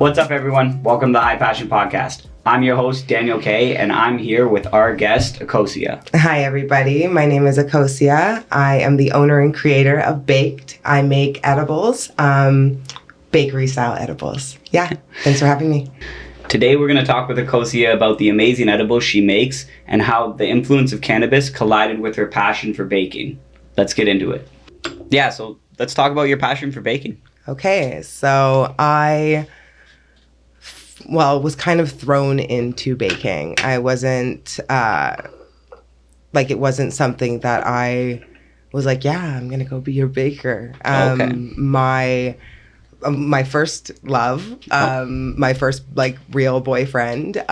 What's up, everyone? Welcome to the High Passion Podcast. I'm your host, Daniel K., and I'm here with our guest, Akosua. Hi, everybody. My name is Akosua. I am the owner and creator of Baked. I make edibles, bakery-style edibles. Yeah, thanks for having me. Today, we're going to talk with Akosua about the amazing edibles she makes and how the influence of cannabis collided with her passion for baking. Let's get into it. Yeah, so let's talk about your passion for baking. Okay, so I was kind of thrown into baking. I wasn't, it wasn't something that I was like, yeah, I'm going to go be a baker. Okay. My first love, my first, real boyfriend,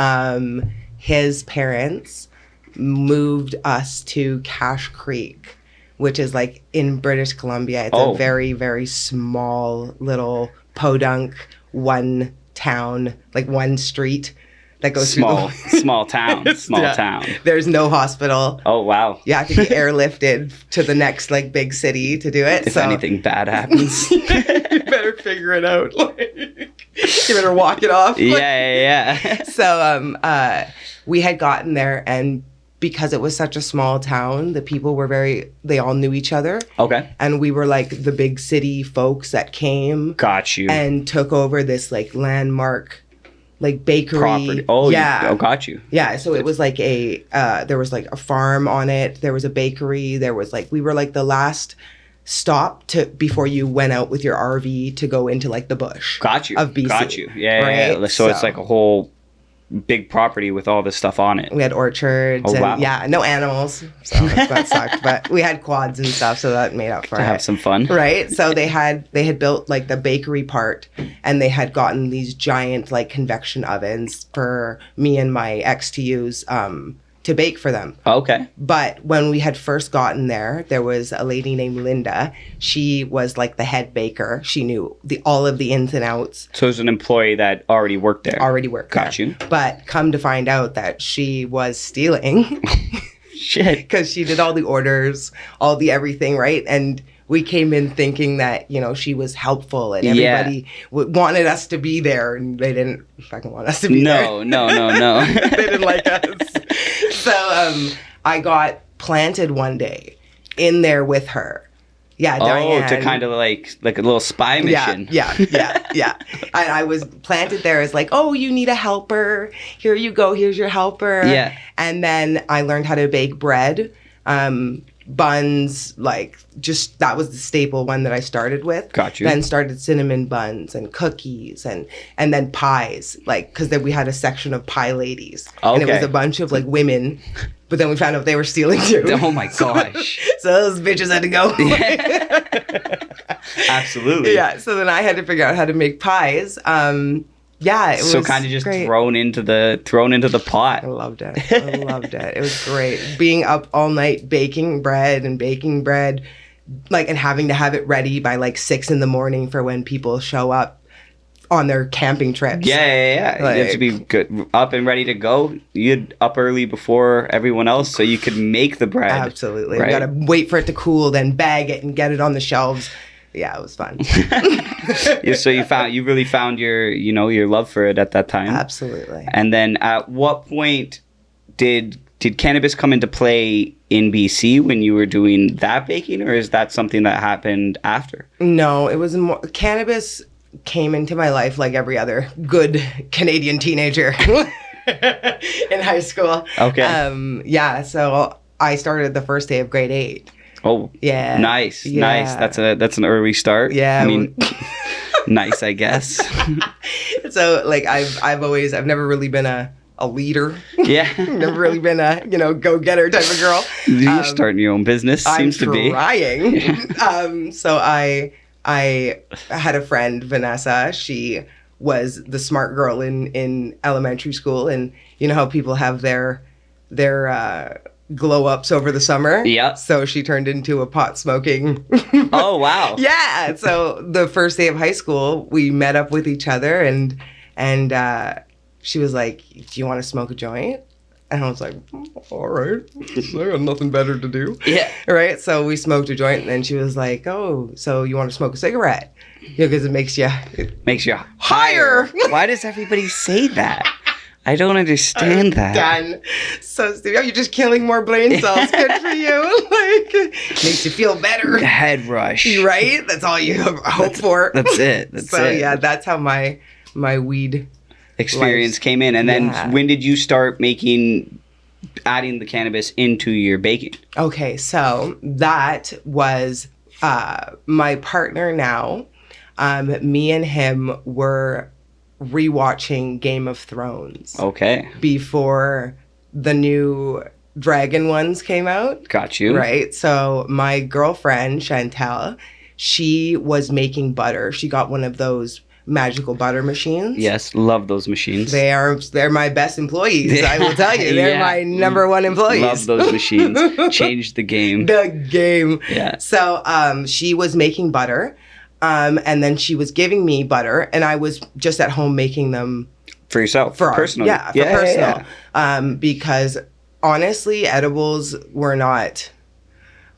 his parents moved us to Cache Creek, which is, in British Columbia. It's a very, very small little podunk, one town, one street that goes small town. There's no hospital. Oh, wow. You have to be airlifted to the next big city to do it. If anything bad happens. You better figure it out. You better walk it off. Yeah. So we had gotten there, and because it was such a small town, the people were they all knew each other. Okay. And we were the big city folks that came. Got you. And took over this landmark bakery. Property. Oh, yeah. Got you. Yeah, so it was there was a farm on it. There was a bakery. There was we were the last stop before you went out with your RV to go into the bush. Got you. Of BC. Got you. Yeah, right? Yeah. So it's a whole big property with all this stuff on it. We had orchards. Oh, and wow. Yeah, no animals. So that sucked. But we had quads and stuff, so that made up for it. To have some fun. Right. So they had built the bakery part, and they had gotten these giant convection ovens for me and my ex to use to bake for them. Okay. But when we had first gotten there was a lady named Linda. She was the head baker. She knew all of the ins and outs. So it was an employee that already worked there. Got you. But come to find out that she was stealing. Shit. Because she did all the orders, all the everything, right? And we came in thinking that, she was helpful and everybody wanted us to be there, and they didn't fucking want us to be there. No. They didn't like us. So I got planted one day in there with her. Yeah, Diane. To kind of like a little spy mission. Yeah. I was planted there as you need a helper. Here you go. Here's your helper. Yeah. And then I learned how to bake bread. Buns, that was the staple one that I started with. Got you. Then started cinnamon buns and cookies and then pies, because then we had a section of pie ladies. Okay. And it was a bunch of women, but then we found out they were stealing too. Oh my gosh. So those bitches had to go. Yeah. Absolutely. Yeah, so then I had to figure out how to make pies. Yeah, it was so kind of just great. thrown into the pot. I loved it. It was great. Being up all night baking bread, and having to have it ready by 6 a.m. for when people show up on their camping trips. Yeah. You have to be good, up and ready to go. You'd up early before everyone else so you could make the bread. Absolutely. Right? You got to wait for it to cool, then bag it and get it on the shelves. Yeah, it was fun. Yeah, so you really found your love for it at that time. Absolutely. And then at what point did cannabis come into play in BC when you were doing that baking, or is that something that happened after? No, it was more cannabis came into my life like every other good Canadian teenager in high school. Okay. So I started the first day of grade 8. Oh, yeah. Nice. Yeah. That's an early start. Yeah. I mean, nice, I guess. So I've never really been a leader. Yeah. Never really been a, go-getter type of girl. You're starting your own business, seems to be. I'm trying. Yeah. So I had a friend, Vanessa. She was the smart girl in elementary school, and you know how people have their glow ups over the summer. Yeah. So she turned into a pot smoking. Oh, wow. Yeah. So the first day of high school, we met up with each other, and she was like, "Do you want to smoke a joint?" And I was like, all right, I got nothing better to do. Yeah. Right? So we smoked a joint, and then she was like, oh, so you want to smoke a cigarette? Yeah, because it makes you higher. Why does everybody say that? I don't understand that. Done. So stupid. Oh, you're just killing more brain cells. Good for you. Like, makes you feel better. The head rush. Right? That's all you hope for. That's it. That's so it. yeah, that's how my weed experience came in. And then when did you start adding the cannabis into your baking? Okay, so that was my partner now. Me and him were rewatching Game of Thrones. Okay. Before the new dragon ones came out. Got you. Right. So my girlfriend, Chantel, she was making butter. She got one of those magical butter machines. Yes, love those machines. They're my best employees, I will tell you. They're my number one employees. Love those machines. Changed the game. The game. Yeah. So she was making butter. And then she was giving me butter, and I was just at home making them for yourself, personal. Yeah, for personal. Yeah. Because honestly, edibles were not.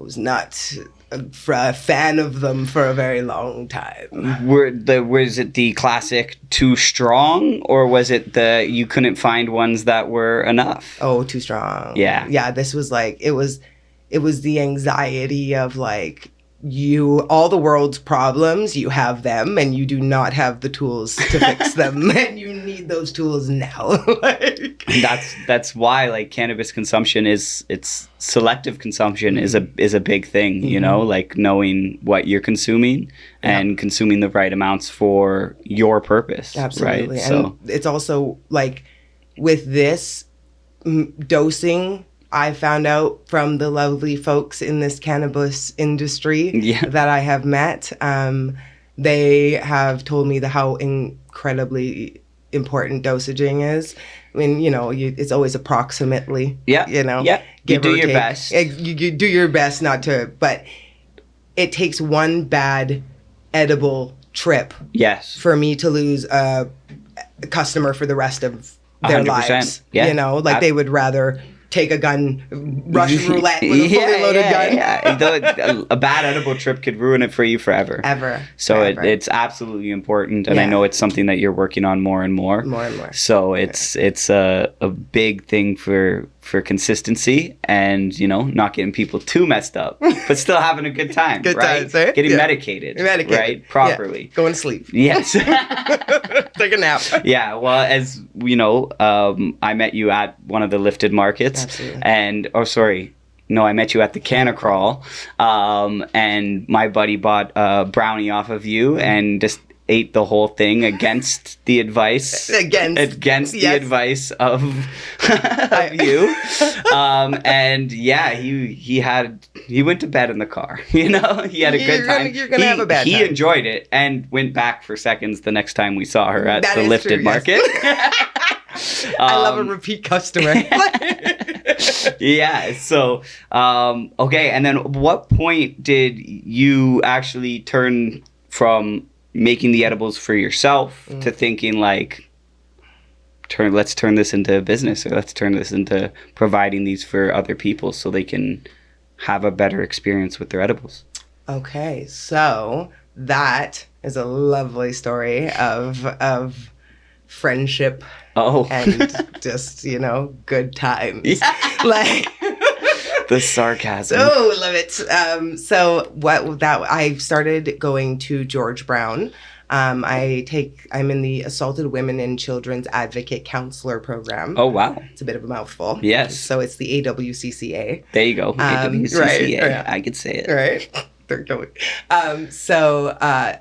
I was not a fan of them for a very long time. Was it the classic too strong, or was it you couldn't find ones that were enough? Oh, too strong. Yeah. Yeah. This was like it was the anxiety of like. All the world's problems, you have them, and you do not have the tools to fix them, and you need those tools now. That's why like cannabis consumption it's selective consumption is a big thing, you know, like knowing what you're consuming and consuming the right amounts for your purpose. Absolutely. Right? And it's also like with this dosing, I found out from the lovely folks in this cannabis industry that I have met. They have told me how incredibly important dosaging is. I mean, you know, it's always approximately. Yeah. You know. Yeah. You do your best. You do your best not to, but it takes one bad edible trip. Yes. For me to lose a customer for the rest of their 100%. Lives. Yeah. You know, like they would rather take a gun, Russian roulette with a fully loaded gun. Yeah. A bad edible trip could ruin it for you forever. So it's absolutely important, and I know it's something that you're working on more and more. More and more. So it's a big thing for consistency and, you know, not getting people too messed up, but still having a good time. Good right? Times, right? Getting medicated, right? Properly. Going to sleep. Yes. Take a nap. Yeah. Well, as you know, I met you at one of the lifted markets. Absolutely. And, I met you at the Canna Crawl, and my buddy bought a brownie off of you and just ate the whole thing against the advice the advice of you. And yeah, he went to bed in the car. You know, he had a good time. You're gonna have a bad time. He enjoyed it and went back for seconds the next time we saw her at the lifted market. I love a repeat customer. Yeah. So, okay. And then what point did you actually turn from making the edibles for yourself to thinking like, let's turn this into a business, or let's turn this into providing these for other people so they can have a better experience with their edibles? Okay. So that is a lovely story of friendship. And just, you know, good times. Yeah. Like the sarcasm. Oh, love it. I started going to George Brown. I'm in the Assaulted Women and Children's Advocate Counselor Program. Oh, wow. It's a bit of a mouthful. Yes. So it's the AWCCA. There you go. AWCCA. Right. I could say it. Right.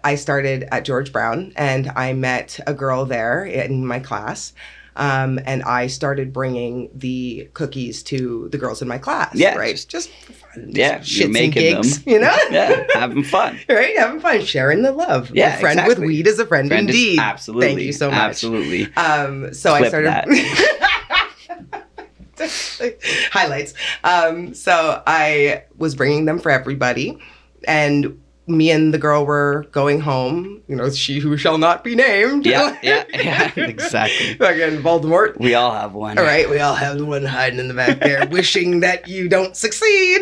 I started at George Brown, and I met a girl there in my class. And I started bringing the cookies to the girls in my class. Yeah. Right? Just for fun. You're making gigs, them. You know? Yeah, having fun. Right? Having fun. Sharing the love. Yeah, a friend with weed is a friend indeed. Absolutely. Thank you so much. Absolutely. So I started... Highlights. So I was bringing them for everybody. And me and the girl were going home. You know, she who shall not be named. Yeah, exactly. Fucking Voldemort. We all have one. All right, we all have one hiding in the back there, wishing that you don't succeed.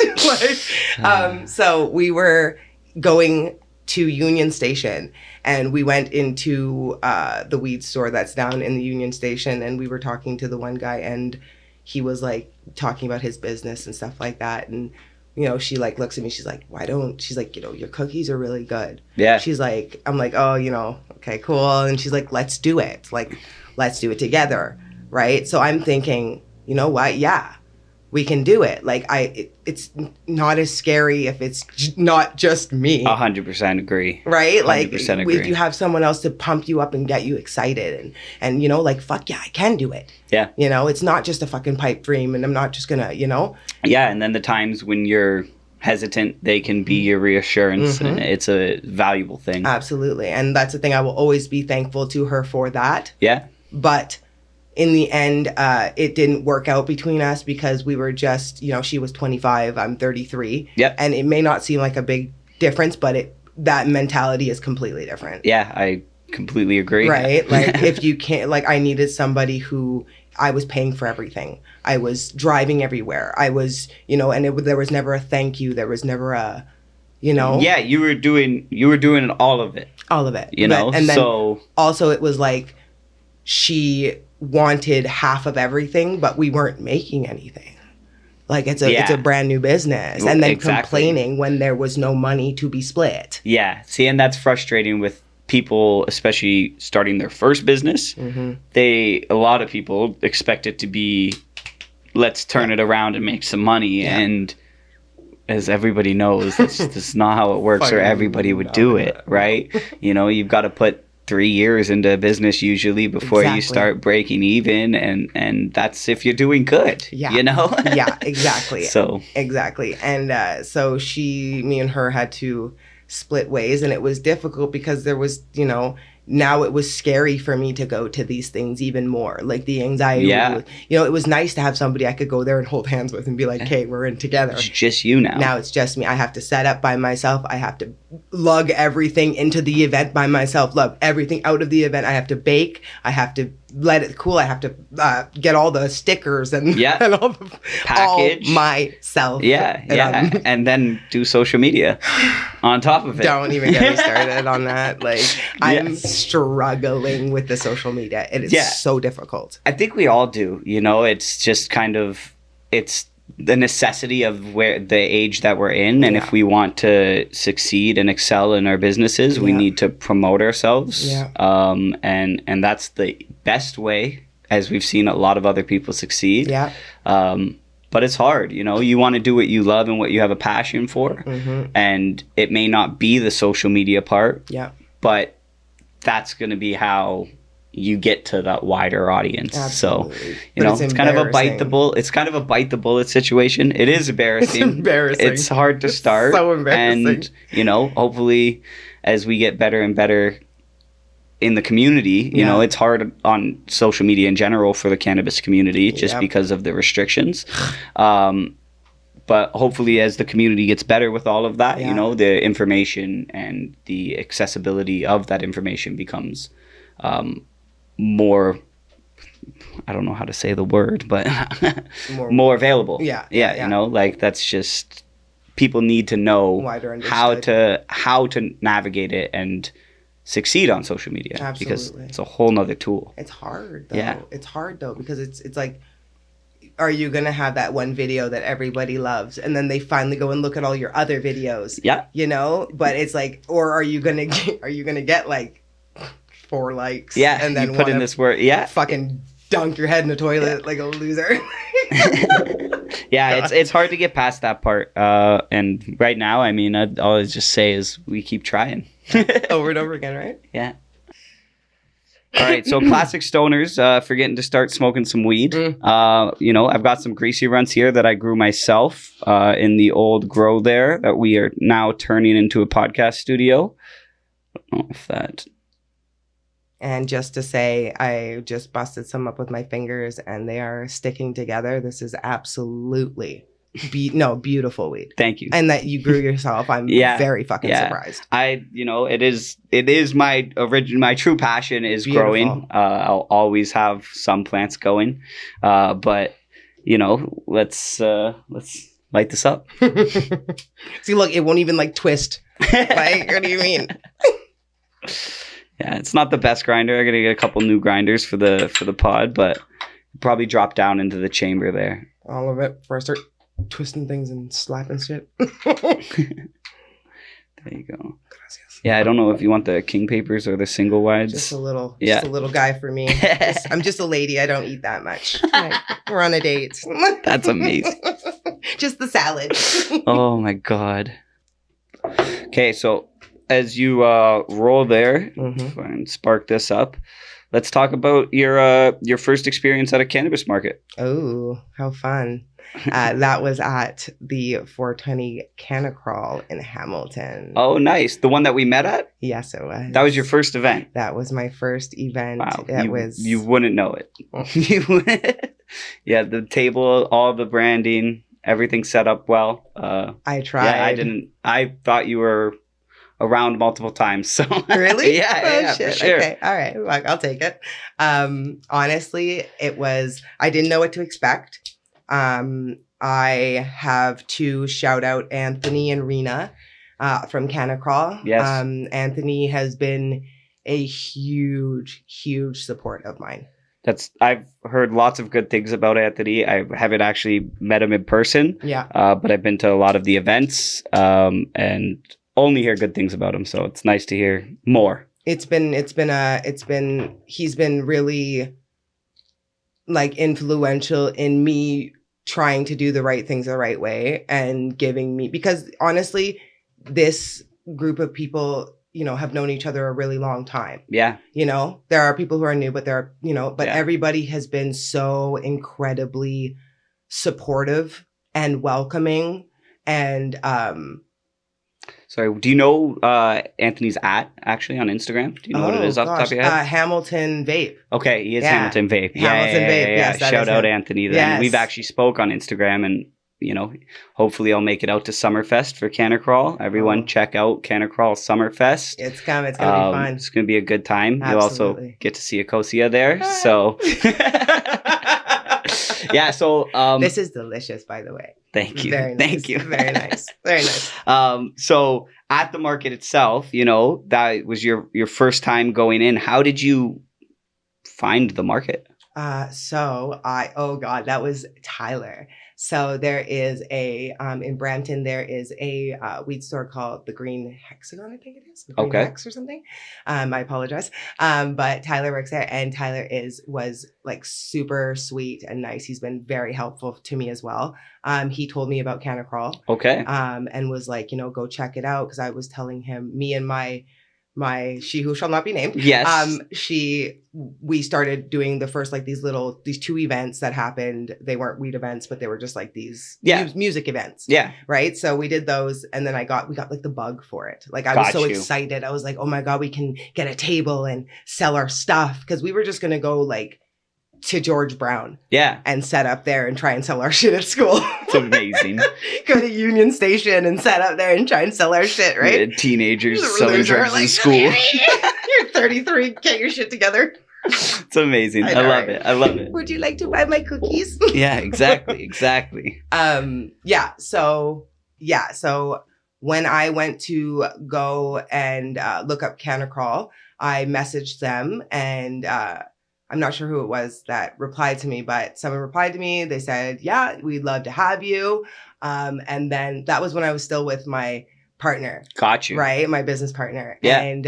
So we were going to Union Station, and we went into the weed store that's down in the Union Station, and we were talking to the one guy, and he was like talking about his business and stuff like that, and you know, she like looks at me, she's like, she's like, you know, your cookies are really good. Yeah. She's like, I'm like, oh, you know, okay, cool. And she's like, let's do it. Like, let's do it together. Right. So I'm thinking, you know what? Yeah, we can do it. Like, it's not as scary if it's not just me. 100% agree. Right? 100% Like, agree. if you have someone else to pump you up and get you excited and you know, like, fuck yeah, I can do it. Yeah. You know, it's not just a fucking pipe dream and I'm not just gonna, you know? Yeah, and then the times when you're hesitant, they can be your reassurance, and it's a valuable thing. Absolutely. And that's the thing, I will always be thankful to her for that. Yeah. But in the end, it didn't work out between us because we were just, you know, she was 25, I'm 33. Yep. And it may not seem like a big difference, but that mentality is completely different. Yeah, I completely agree. Right? Like, if you can't, like, I needed somebody who I was paying for everything. I was driving everywhere. I was, you know, and there was never a thank you. There was never a, you know. Yeah, you were doing all of it. All of it. You know, and then so also it was like she wanted half of everything, but we weren't making anything. Like, it's a brand new business, and then complaining when there was no money to be split. Yeah, see, and that's frustrating with people, especially starting their first business. A lot of people expect it to be, let's turn it around and make some money, and as everybody knows, that's not how it works, or everybody would do it, right? You know, you've got to put 3 years into a business usually before you start breaking even, and that's if you're doing good. You know. Yeah, exactly. So exactly. And so me and her had to split ways, and it was difficult because there was, you know, now it was scary for me to go to these things even more. Like, the anxiety. You know, it was nice to have somebody I could go there and hold hands with and be like, okay, we're in together. It's just you now. Now it's just me. I have to set up by myself. I have to lug everything into the event by myself. Lug everything out of the event. I have to bake. I have to let it cool. I have to get all the stickers and, and all the package all myself. And then do social media on top of it. Don't even get me started on that. Like, I'm struggling with the social media. It is so difficult. I think we all do. You know, it's just kind of, it's the necessity of where the age that we're in, and if we want to succeed and excel in our businesses, we need to promote ourselves. And that's the best way, as we've seen a lot of other people succeed. But it's hard, you know. You want to do what you love and what you have a passion for, and it may not be the social media part, but that's going to be how you get to that wider audience. Absolutely. So, you know, it's kind of a bite the bullet situation. It is embarrassing. It's embarrassing. It's hard to start. So embarrassing. And, you know, hopefully as we get better and better in the community, you know, it's hard on social media in general for the cannabis community just because of the restrictions. But hopefully as the community gets better with all of that, you know, the information and the accessibility of that information becomes more, I don't know how to say the word, but more available. You know, like, that's just, people need to know how to navigate it and succeed on social media, because it's a whole nother tool. It's hard though. It's hard though, because it's like, are you gonna have that one video that everybody loves, and then they finally go and look at all your other videos? You know, but it's like, or are you gonna get like 4 likes? And then you put in this word. Fucking dunk your head in the toilet like a loser. It's hard to get past that part. And right now, I mean, I'd always just say is we keep trying. Over and over again, right? Yeah. All right, so classic stoners forgetting to start smoking some weed. You know, I've got some greasy runts here that I grew myself in the old grow there that we are now turning into a podcast studio. I don't know if that... And just to say, I just busted some up with my fingers and they are sticking together. This is absolutely beautiful weed. Thank you. And that you grew yourself. I'm Yeah, very fucking yeah. surprised. It is my true passion is Beautiful. growing. I'll always have some plants going. But let's light this up. See, look, it won't even like twist. Like, what do you mean? Yeah, it's not the best grinder. I gotta get a couple new grinders for the pod, but probably drop down into the chamber there. All of it before I start twisting things and slapping shit. There you go. Yeah, I don't know if you want the king papers or the single wides. Just a little guy for me. I'm just a lady. I don't eat that much. Like, we're on a date. That's amazing. Just the salad. Oh my god. Okay, so as you roll there and spark this up, let's talk about your first experience at a cannabis market. Oh, how fun. That was at the 420 Canacrawl in Hamilton. Oh, nice. The one that we met at? Yes, it was. That was your first event? That was my first event. Wow. It You wouldn't know it. You wouldn't. Yeah, the table, all the branding, everything set up well. I tried. Yeah, I thought you were around multiple times. So really? yeah, shit. For sure. Okay, all right, well, I'll take it. Honestly, I didn't know what to expect. I have to shout out Anthony and Rena from Canacrawl. Yes. Anthony has been a huge support of mine. I've heard lots of good things about Anthony. I haven't actually met him in person. Yeah. But I've been to a lot of the events and only hear good things about him. So it's nice to hear more. He's been really like influential in me trying to do the right things the right way and giving me, because honestly, this group of people, have known each other a really long time. Yeah. There are people who are new, but everybody has been so incredibly supportive and welcoming. And, sorry, do you know Anthony's actually on Instagram? Do you know what it is off the top of your head? Hamilton Vape. Okay, he is Hamilton Vape. Hamilton Vape, yes. Shout out Anthony then. Yes. We've actually spoke on Instagram and, hopefully I'll make it out to Summerfest for Canacrawl. Everyone check out Canacrawl Summerfest. It's going to be fun. It's going to be a good time. Absolutely. You'll also get to see Akosua there. So, yeah, so. This is delicious, by the way. Thank you. Very nice. Thank you. Very nice. Very nice. So at the market itself, that was your first time going in. How did you find the market? That was Tyler. So there is in Brampton, there is a weed store called the Green Hexagon, I think it is. The Green Hex or something. I apologize. But Tyler works there, and Tyler was like super sweet and nice. He's been very helpful to me as well. He told me about Canacrawl. Okay. And was like, go check it out, because I was telling him, me and my she who shall not be named. Yes. We started doing the first like these 2 events that happened. They weren't weed events, but they were just like these music events. Yeah. Right. So we did those, and then we got like the bug for it. Like I was so excited. I was like, oh my God, we can get a table and sell our stuff, because we were just gonna go like to George Brown. Yeah. And set up there and try and sell our shit at school. It's amazing. Go to Union Station and set up there and try and sell our shit, right? Yeah, teenagers selling drugs in school. You're 33, get your shit together. It's amazing. I love it. I love it. Would you like to buy my cookies? Yeah, exactly. So when I went to go and look up Canacrawl, I messaged them, and I'm not sure who it was that replied to me, but someone replied to me. They said, yeah, we'd love to have you. And then that was when I was still with my partner. Got you. Right? My business partner. Yeah. And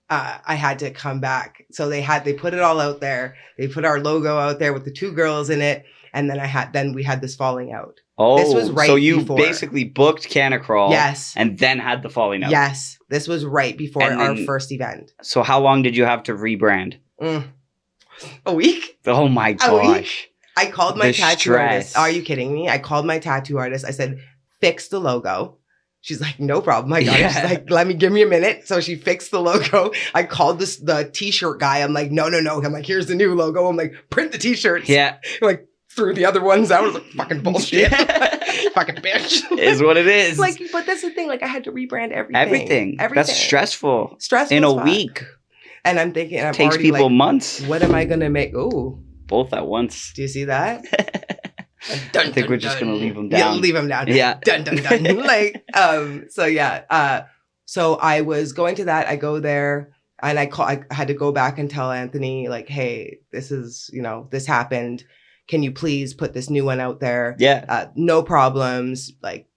I had to come back. So they put it all out there. They put our logo out there with the 2 girls in it. And then we had this falling out. Oh, this was right so you before. Basically booked Canacrawl. Yes. And then had the falling out. Yes. This was right before our first event. So how long did you have to rebrand? A week? Oh my gosh. I called my tattoo artist. Are you kidding me? I called my tattoo artist. I said, fix the logo. She's like, no problem. I got it. She's like, give me a minute. So she fixed the logo. I called the t-shirt guy. I'm like, no. I'm like, here's the new logo. I'm like, print the t-shirts. Yeah. I'm like, threw the other ones out. I was like, fucking bullshit. Fucking bitch. Is what it is. Like, but that's the thing. Like, I had to rebrand everything. Everything. That's stressful. Stressful in as a fuck. week. And I'm thinking, I'm Takes already people like, months. what am I gonna make? Ooh, Both at once. do you see that? I think we're just gonna leave them down. Yeah, leave them down. Yeah. Dun dun dun. Like, so yeah. So I was going to that. I go there, and I had to go back and tell Anthony, like, hey, this is, this happened. Can you please put this new one out there? Yeah. No problems. Like,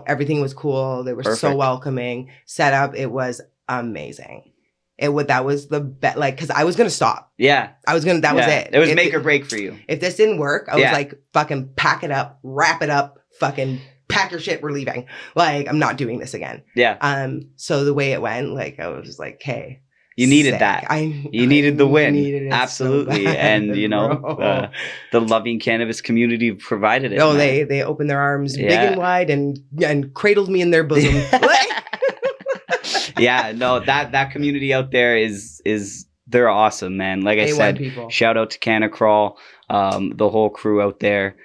everything was cool. They were so Perfect. welcoming. Set up. It was amazing. That was the best, like, because I was gonna stop. Yeah. That was it. It was make or break for you. If this didn't work, I was like, fucking pack it up, wrap it up, fucking pack your shit, we're leaving. Like, I'm not doing this again. Yeah. So the way it went, like, I was just like, hey. You needed sick. that. You needed the win. Needed it Absolutely. so bad, And, the loving cannabis community provided it. Oh, man. they opened their arms big and wide and cradled me in their bosom. Yeah, no, that community out there is they're awesome, man. Like I said, people. Shout out to Canna Crawl, the whole crew out there.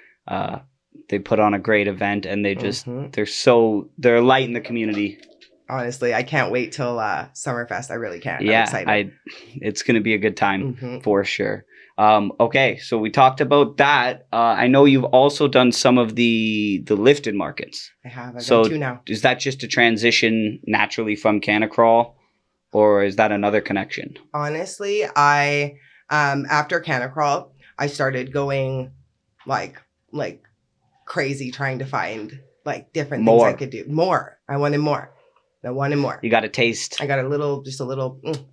They put on a great event, and they just they're light in the community. Honestly, I can't wait till Summerfest. I really can't. Yeah, I'm excited. It's gonna be a good time for sure. Okay, so we talked about that. I know you've also done some of the lifted markets. I have. I've So done 2 now. is that just a transition naturally from Canna Crawl, or is that another connection? Honestly, I after Canna Crawl, I started going like crazy trying to find like different things I could do. More. I wanted more. I wanted more. You got a taste. I got a little.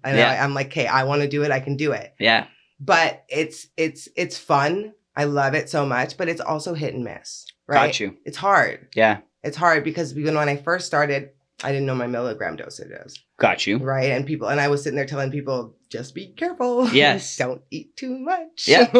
And I'm like, hey, I want to do it. I can do it. Yeah. But it's fun. I love it so much, but it's also hit and miss. Right? Got you. It's hard. Yeah. It's hard because when I first started, I didn't know my milligram dosages. Got you. Right. And I was sitting there telling people, just be careful. Yes. Don't eat too much. Yeah.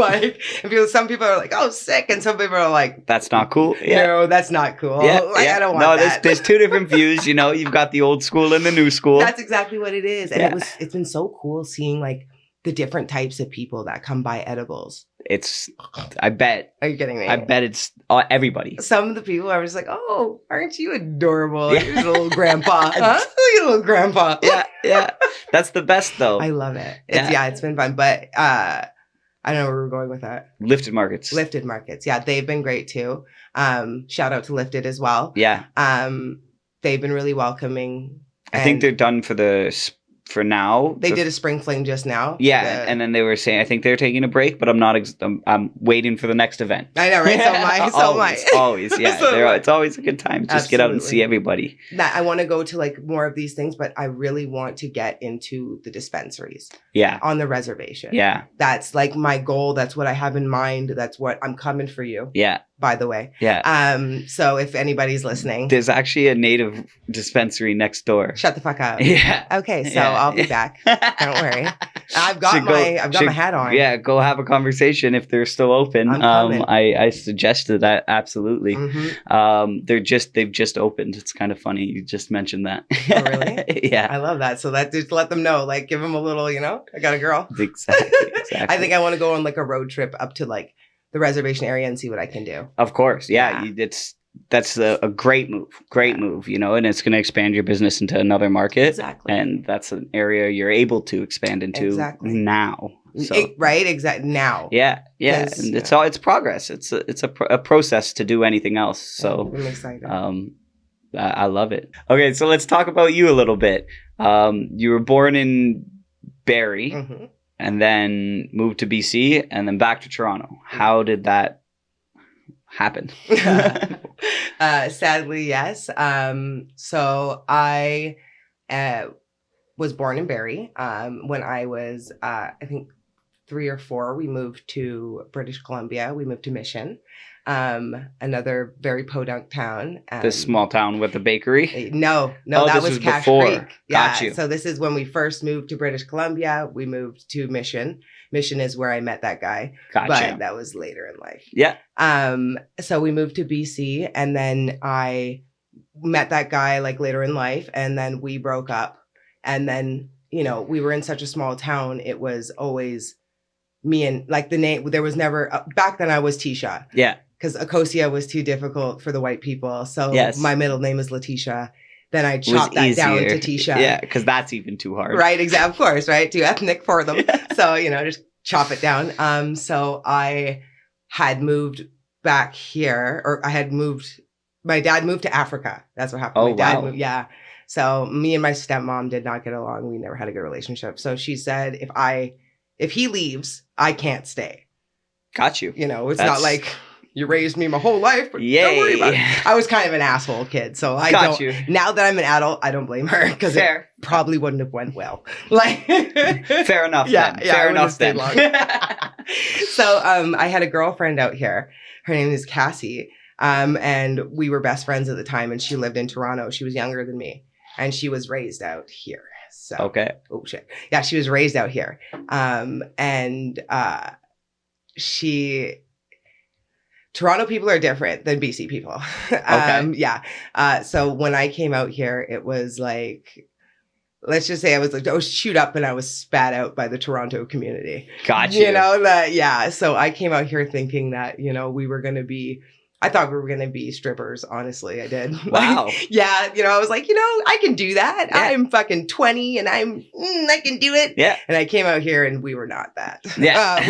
Some people are like, oh, sick. And some people are like, that's not cool. Yeah. No, that's not cool. Yeah. Like, I don't want that. There's 2 different views. You've got the old school and the new school. That's exactly what it is. And it's been so cool seeing like the different types of people that come by edibles. I bet. Are you kidding me? I bet it's everybody. Some of the people are just like, oh, aren't you adorable? You're a little grandpa. Huh? You're a little grandpa. Yeah. That's the best though. I love it. It's been fun. But I don't know where we're going with that. Lifted markets. Yeah, they've been great too. Shout out to Lifted as well. Yeah. They've been really welcoming. I think they're done for now. They did a spring fling just now. Yeah, and then they were saying I think they're taking a break, but I'm not. I'm waiting for the next event. I know, right? So am I. Always, yeah. It's always a good time. Just get out and see everybody. I want to go to like more of these things, but I really want to get into the dispensaries. Yeah. On the reservation. Yeah. That's like my goal. That's what I have in mind. That's what I'm coming for you. Yeah. By the way. Yeah. So if anybody's listening. There's actually a native dispensary next door. Shut the fuck up. Yeah. Okay, so I'll be back. Don't worry. I've got my hat on. Yeah, go have a conversation if they're still open. I'm coming. I suggested that absolutely. Mm-hmm. They've just opened. It's kind of funny you just mentioned that. Oh, really? Yeah. I love that. So that just let them know, like give them a little, I got a girl. Exactly. I think I want to go on like a road trip up to like the reservation area and see what I can do. Of course. Yeah. That's a great move. And it's going to expand your business into another market. Exactly. And that's an area you're able to expand into now. So, right. Exactly. Now. Yeah. Yeah. And it's progress. It's a process to do anything else. So I'm excited. I love it. Okay. So let's talk about you a little bit. You were born in Barrie. Mm-hmm. And then moved to BC and then back to Toronto. How did that happen? Sadly, yes. So I was born in Barrie. When I was, I think, 3 or 4, we moved to British Columbia. We moved to Mission, another very podunk town. This small town with a bakery? No, that was Cache before. Creek. Yeah, Got you. So this is when we first moved to British Columbia. We moved to Mission. Mission is where I met that guy. Gotcha. But that was later in life. Yeah. So we moved to BC, and then I met that guy like later in life, and then we broke up. And then, we were in such a small town. It was always me and like the name, there was never, back then I was Tisha. Yeah. Because Akosua was too difficult for the white people. So Yes. my middle name is Letitia. Then I Was chopped that down easier. to Tisha. Yeah, because that's even too hard. Right, exactly. Of course, right? Too ethnic for them. So, just chop it down. So I had moved back here, or my dad moved to Africa. That's what happened. Oh, My dad wow. moved, yeah. So me and my stepmom did not get along. We never had a good relationship. So she said, if he leaves, I can't stay. Got you. It's not like you raised me my whole life, but don't worry about it. I was kind of an asshole kid, so now that I'm an adult, I don't blame her because it probably wouldn't have went well. Like, fair enough. Yeah, then. Fair enough. Then. Long. So, I had a girlfriend out here. Her name is Cassie, and we were best friends at the time. And she lived in Toronto. She was younger than me, and she was raised out here. So, okay. Oh shit. Yeah, she was raised out here, Toronto people are different than BC people. Okay. Yeah. So when I came out here, it was like, let's just say I was chewed up and I was spat out by the Toronto community. Got you. Yeah. So I came out here thinking that, I thought we were going to be strippers. Honestly, I did. Wow. Yeah. I was like, I can do that. Yeah. I'm fucking 20 and I can do it. Yeah. And I came out here and we were not that. Yeah.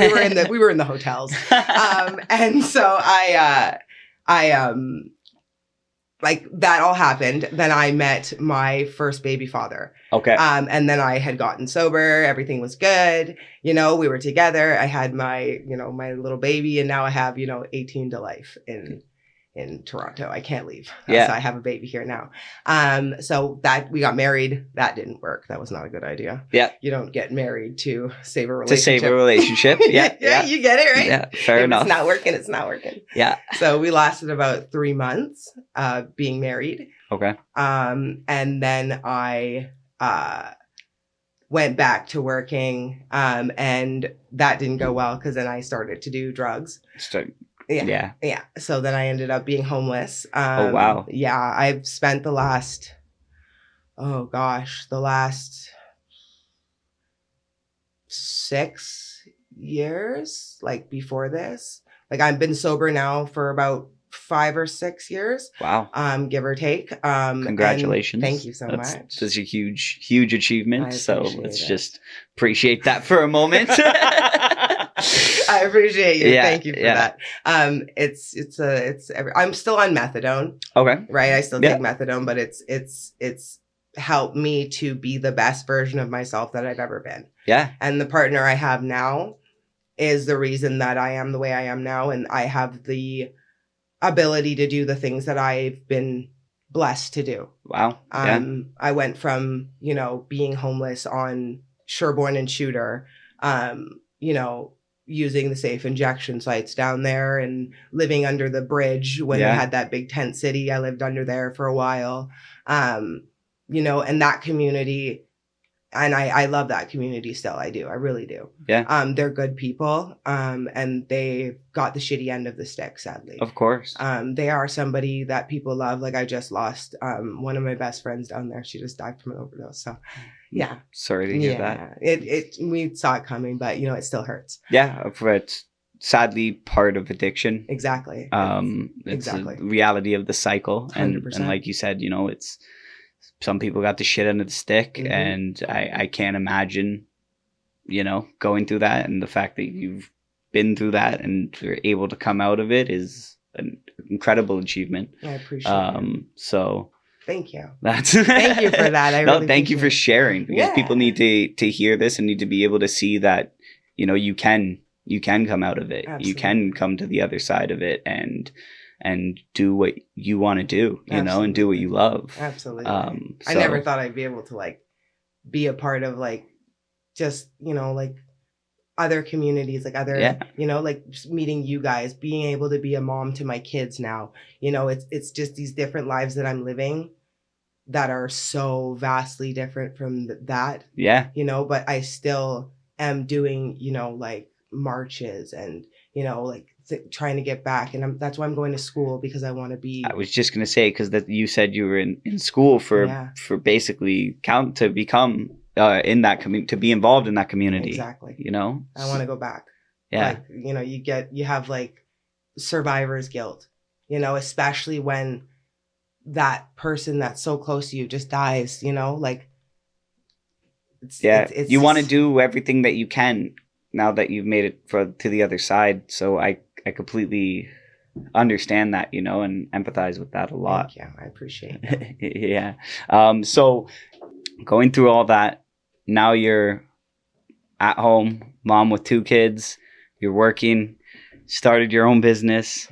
We were in the hotels. And so I like that all happened. Then I met my first baby father. Okay. And then I had gotten sober. Everything was good. We were together. I had my, my little baby, and now I have, 18 to life in Toronto. I can't leave. Yeah. So I have a baby here now. So that we got married. That didn't work. That was not a good idea. Yeah. You don't get married to save a relationship. To save a relationship. Yeah. Yeah. You get it, right? Yeah. Fair enough. It's not working. It's not working. Yeah. So we lasted about 3 months, being married. Okay. And then I went back to working, and that didn't go well because then I started to do drugs. Yeah. So then I ended up being homeless. Oh, wow. Yeah, I've spent the last 6 years, like before this. Like I've been sober now for about 5 or 6 years. Wow. Give or take. Congratulations. Thank you so much. That's a huge achievement. So let's just appreciate that for a moment. I appreciate you. Yeah, Thank you for that. I'm still on methadone. Okay. Right. I still take methadone, but it's helped me to be the best version of myself that I've ever been. Yeah. And the partner I have now is the reason that I am the way I am now. And I have the ability to do the things that I've been blessed to do. Wow. I went from, being homeless on Sherbourne and Shooter, using the safe injection sites down there and living under the bridge when they had that big tent city. I lived under there for a while, and that community. And I love that community still. I do. I really do. Yeah. They're good people. And they got the shitty end of the stick, sadly. Of course. They are somebody that people love. Like I just lost one of my best friends down there. She just died from an overdose. So yeah. Sorry to hear that. We saw it coming, but it still hurts. Yeah. It's sadly part of addiction. Exactly. It's a reality of the cycle. 100%. And like you said, it's, some people got the shit end of the stick, mm-hmm. and I can't imagine, going through that, and the fact that you've been through that and you're able to come out of it is an incredible achievement. I appreciate it. So thank you. Thank you for that. Thank you for sharing, because people need to hear this and need to be able to see that, you can come out of it. Absolutely. You can come to the other side of it and do what you want to do, and do what you love. Absolutely. I never thought I'd be able to be a part of just, other communities, just meeting you guys, being able to be a mom to my kids now. It's just these different lives that I'm living that are so vastly different from that. Yeah. But I still am doing, marches and, trying to get back, and that's why I'm going to school, because I want to be. I was just gonna say, because that you said you were in school for basically to become in that community, to be involved in that community. Exactly. I want to go back. Yeah. Like, you know, you have like survivor's guilt, you know, especially when that person that's so close to you just dies, you know, like it's You want to just- do everything that you can now that you've made it to the other side. So I completely understand that, you know, and empathize with that a lot. Thank you. I appreciate it. Yeah. So going through all that, now you're at home, mom with 2 kids, you're working, started your own business.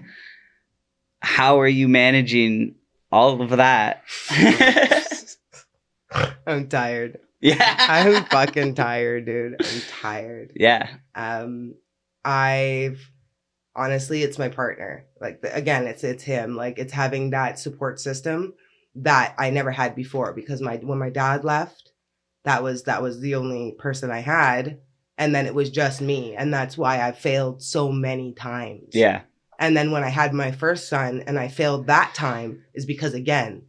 How are you managing all of that? I'm tired. Yeah. I'm fucking tired, dude. I'm tired. Yeah. I've honestly, it's my partner. Like again, it's him. Like it's having that support system that I never had before because when my dad left, that was the only person I had, and then it was just me, and that's why I failed so many times. Yeah. And then when I had my first son and I failed that time is because again,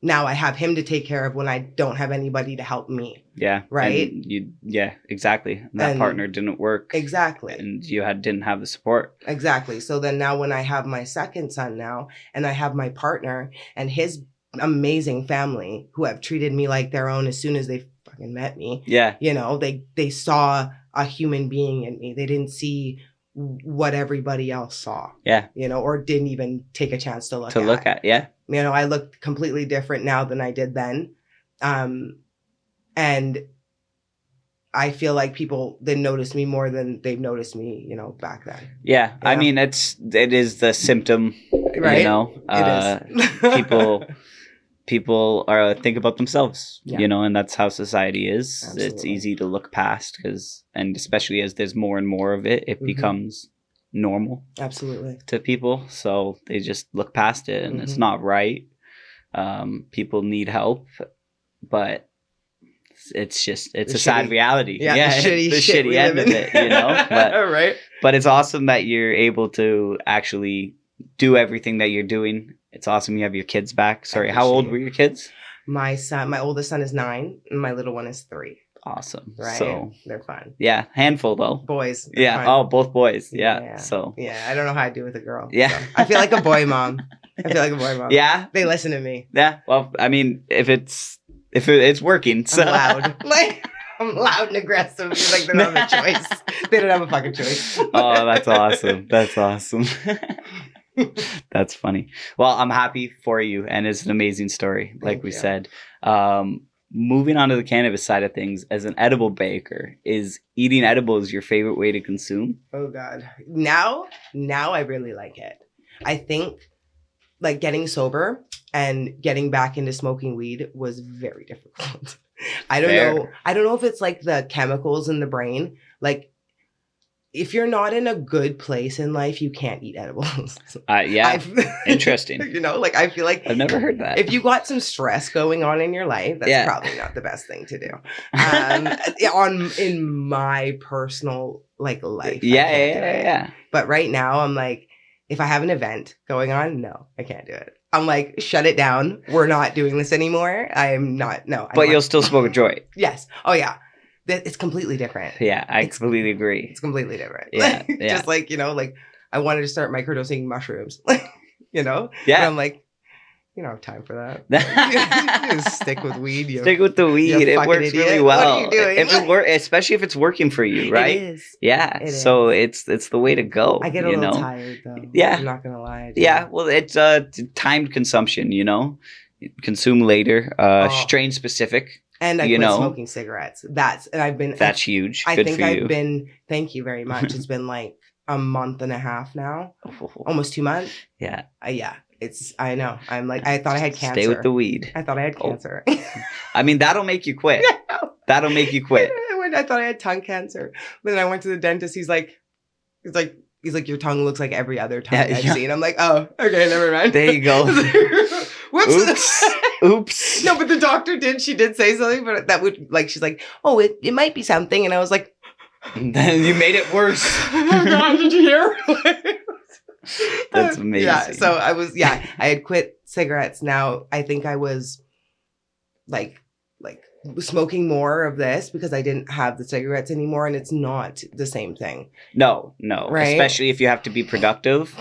now I have him to take care of when I don't have anybody to help me. Yeah. Right? Yeah, exactly. That partner didn't work. Exactly. And you didn't have the support. Exactly. So then now when I have my second son now and I have my partner and his amazing family who have treated me like their own as soon as they fucking met me. Yeah. You know, they saw a human being in me. They didn't see what everybody else saw. Yeah. You know, or didn't even take a chance to look at. Yeah. You know, I look completely different now than I did then. And I feel like people, they notice me more than they've noticed me, you know, back then. Yeah. Yeah. I mean, it is the symptom, Right? you know, It is. people are think about themselves, Yeah. you know, and that's how society is. Absolutely. It's easy to look past and especially as there's more and more of it, it becomes normal Absolutely. to people. So they just look past it and it's not right. People need help, but it's a sad reality. Yeah, the shitty end of it, you know. But it's awesome that you're able to actually do everything that you're doing. It's awesome you have your kids back. Sorry, how old were your kids? My oldest son is 9, and my little one is 3. Awesome. Right? So they're fun. yeah, handful though. Boys. Yeah. Fun. Oh, both boys. Yeah. So yeah, I don't know how I do with a girl. Yeah. So. I feel like a boy mom. Yeah. They listen to me. Yeah. Well, I mean, if it's working, so I'm loud. Like I'm loud and aggressive. Like they don't have a choice. They don't have a fucking choice. Oh, that's awesome. That's awesome. That's funny. Well, I'm happy for you, and it's an amazing story, like we said. Moving on to the cannabis side of things, as an edible baker, is eating edibles your favorite way to consume? Oh God. Now I really like it. I think like getting sober and getting back into smoking weed was very difficult. I don't know. I don't know if it's like the chemicals in the brain. Like if you're not in a good place in life, you can't eat edibles. Yeah. Interesting. You know, like I feel like I've never heard that. If you got some stress going on in your life, that's probably not the best thing to do. In my personal like life. Yeah. But right now I'm like, if I have an event going on, no, I can't do it. I'm like, shut it down. We're not doing this anymore. I am not. No. But you'll still smoke a joint. Yes. Oh yeah. It's completely different. Yeah, I completely agree. It's completely different. Yeah, Just like, you know, like I wanted to start microdosing mushrooms, you know? Yeah. But I'm like, you don't have time for that. You just stick with weed. Stick with the weed. It works really well. What are you doing? Especially if it's working for you, right? It is. Yeah. It so it's the way to go. I get a little tired though. Yeah. I'm not gonna lie. Yeah. Well, it's timed consumption, you know? Consume later, strain specific. And I quit smoking cigarettes. That's huge. I think I've been, thank you very much. It's been like a month and a half now. Almost 2 months. Yeah. I know. I'm like, I thought I had cancer. Stay with the weed. I thought I had cancer. I mean, that'll make you quit. That'll make you quit. I thought I had tongue cancer. But then I went to the dentist. He's like, your tongue looks like every other tongue I've seen. I'm like, oh, okay, never mind. There you go. Whoops. Oops. No, but the doctor she did say something, but that would like, she's like, oh, it might be something. And I was like, then you made it worse. Oh God, did you hear? That's amazing. Yeah. So I had quit cigarettes. Now I think I was like smoking more of this because I didn't have the cigarettes anymore, and it's not the same thing. No, Right? especially if you have to be productive.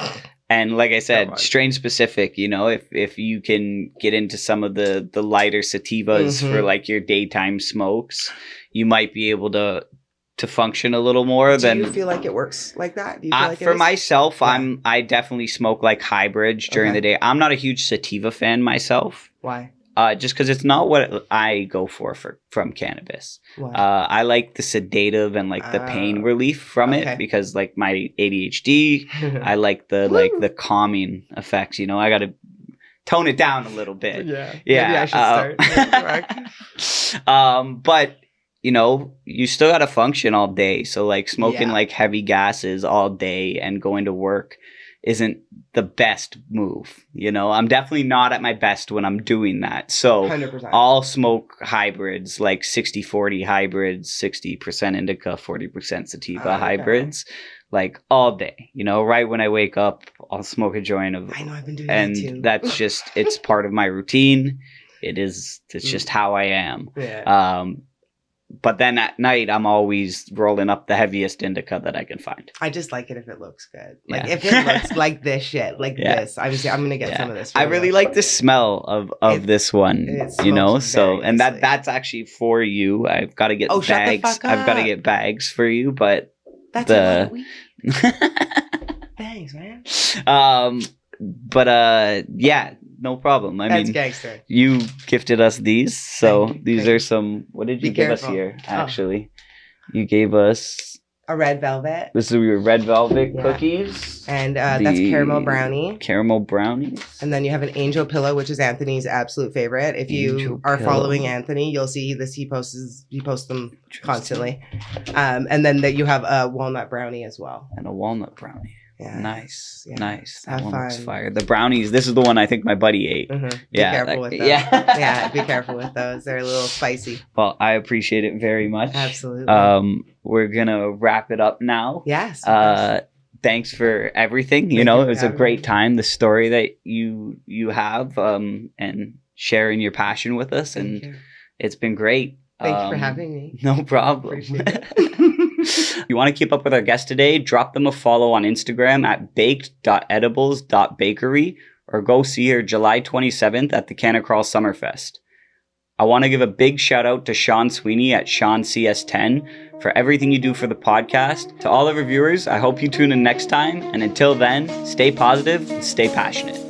And like I said, on. strain specific, you know, if you can get into some of the lighter sativas for like your daytime smokes, you might be able to function a little more Do you feel like it works like that? Do you feel like for it is? myself, Yeah. I definitely smoke like hybrids during the day. I'm not a huge sativa fan myself. Why? Just because it's not what I go for from cannabis. Why? I like the sedative and like the pain relief from it because like my ADHD, I like the calming effects. You know, I got to tone it down a little bit. Yeah. Maybe I should start. But you know, you still got to function all day. So like smoking like heavy gases all day and going to work isn't the best move. You know, I'm definitely not at my best when I'm doing that. So 100%. I'll smoke hybrids, like 60-40 hybrids, 60% indica, 40% sativa hybrids, like all day. You know, right when I wake up, I'll smoke a joint of. I know, I've been doing and that too. That's just, it's part of my routine. It's just how I am. Yeah. But then at night, I'm always rolling up the heaviest indica that I can find. I just like it if it looks good. Like if it looks like this shit, like this. I'm going to get some of this. I really like the smell of this one, you know? So, and that's actually for you. I've got to get bags. Shut the fuck up. I've got to get bags for you, but that's a lot of weed. Thanks, man. Yeah. No problem. I mean, gangster. You gifted us these, so these are some. What did you give us here? Actually, you gave us a red velvet. This is your red velvet cookies, and that's caramel brownie. Caramel brownies, and then you have an angel pillow, which is Anthony's absolute favorite. If you are following Anthony, you'll see this. He posts them constantly. And then you have a walnut brownie as well, and a walnut brownie. Yeah. Nice. That one looks fun. fire. The brownies, this is the one I think my buddy ate. Mm-hmm. Yeah, be careful with those. Yeah, be careful with those. They're a little spicy. Well, I appreciate it very much. Absolutely. We're going to wrap it up now. Yes. Thanks for everything. You know, it was a great time. The story that you have and sharing your passion with us. And it's been great. Thank you for having me. No problem. If you want to keep up with our guest today, drop them a follow on Instagram at baked.edibles.bakery or go see her July 27th at the Canacrawl Summerfest. I want to give a big shout out to Sean Sweeney at SeanCS10 for everything you do for the podcast. To all of our viewers, I hope you tune in next time. And until then, stay positive and stay passionate.